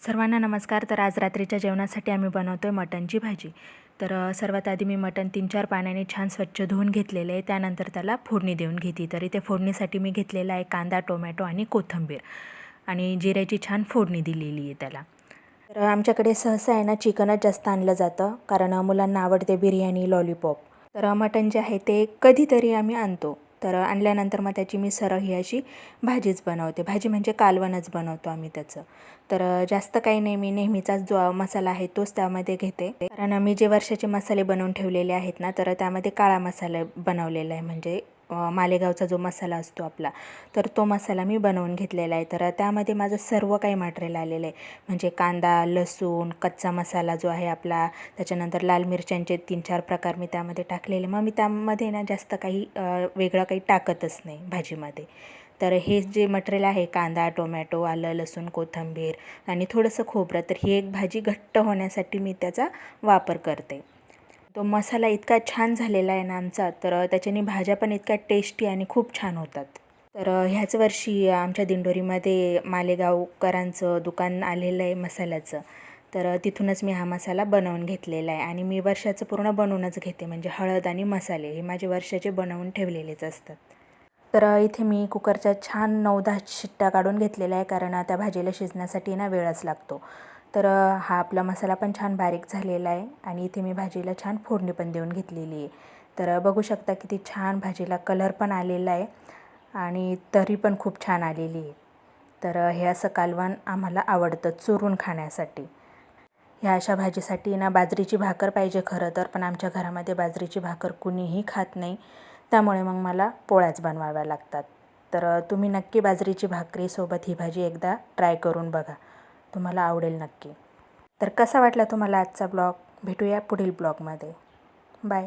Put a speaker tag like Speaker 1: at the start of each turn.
Speaker 1: सर्वांना नमस्कार. तर आज रात्रीच्या जेवणासाठी आम्ही बनवतो आहे मटणची भाजी. तर सर्वात आधी मी मटण 3-4 पाण्याने छान स्वच्छ धुवून घेतलेले आहे. त्यानंतर त्याला फोडणी देऊन घेते. तर इथे फोडणीसाठी मी घेतलेला आहे कांदा, टोमॅटो आणि कोथिंबीर आणि जिऱ्याची छान फोडणी दिलेली आहे त्याला. तर आमच्याकडे सहसा आहे ना चिकनच जास्त आणलं जातं, कारण मुलांना आवडते बिर्याणी, लॉलीपॉप. तर मटण जे आहे ते कधीतरी आम्ही आणतो. तर आणल्यानंतर मग त्याची मी सरळ ही अशी भाजीच बनवते. भाजी म्हणजे कालवणच बनवतो आम्ही त्याचं. तर जास्त काही नाही, मी नेहमीचाच जो मसाला आहे तोच त्यामध्ये घेते. कारण मी जे वर्षाचे मसाले बनवून ठेवलेले आहेत ना, तर त्यामध्ये काळा मसाला बनवलेला आहे, म्हणजे मालेगावचा जो मसाला असतो आपला, तर तो मसाला मी बनवून घेतलेला आहे. तर त्यामध्ये माझं सर्व काही मटेरियल आलेलं आहे, म्हणजे कांदा, लसूण, कच्चा मसाला जो आहे आपला, त्याच्यानंतर लाल मिरच्यांचे 3-4 प्रकार मी त्यामध्ये टाकलेले. मग मी त्यामध्ये ना जास्त काही वेगळं काही टाकतच नाही भाजीमध्ये. तर हे जे मटेरियल आहे कांदा, टोमॅटो, आलं, लसूण, कोथिंबीर आणि थोडंसं खोबरं, तर ही एक भाजी घट्ट होण्यासाठी मी त्याचा वापर करते. तो मसाला इतका छान झालेला आहे ना आमचा, तर त्याच्याने भाज्या पण इतक्या टेस्टी आणि खूप छान होतात. तर ह्याच वर्षी आमच्या दिंडोरीमध्ये मालेगावकरांचं दुकान आलेलं आहे मसाल्याचं. तर तिथूनच मी हा मसाला बनवून घेतलेला आहे आणि मी वर्षाचं पूर्ण बनवूनच घेते, म्हणजे हळद आणि मसाले हे माझे वर्षाचे बनवून ठेवलेलेच असतात. तर इथे मी कुकरच्या छान 9-10 शिट्ट्या काढून घेतलेल्या आहे, कारण त्या भाजीला शिजण्यासाठी ना वेळच लागतो. तर हा आपला मसाला पण छान बारीक झालेला आहे आणि इथे मी भाजीला छान फोडणी पण देऊन घेतलेली आहे. तर बघू शकता किती छान भाजीला कलर पण आलेला आहे आणि तरी पण खूप छान आलेली आहे. तर हे असं कालवण आम्हाला आवडतं चुरून खाण्यासाठी. ह्या अशा भाजीसाठी ना बाजरीची भाकर पाहिजे खरं तर, पण आमच्या घरामध्ये बाजरीची भाकर कुणीही खात नाही, त्यामुळे मग मला पोळ्याच बनवाव्या लागतात. तर तुम्ही नक्की बाजरीची भाकरीसोबत ही भाजी एकदा ट्राय करून बघा, तुम्हाला आवडेल नक्की. तर कसा वाटला तुम्हाला आजचा ब्लॉग? भेटूया पुढील ब्लॉगमध्ये. बाय.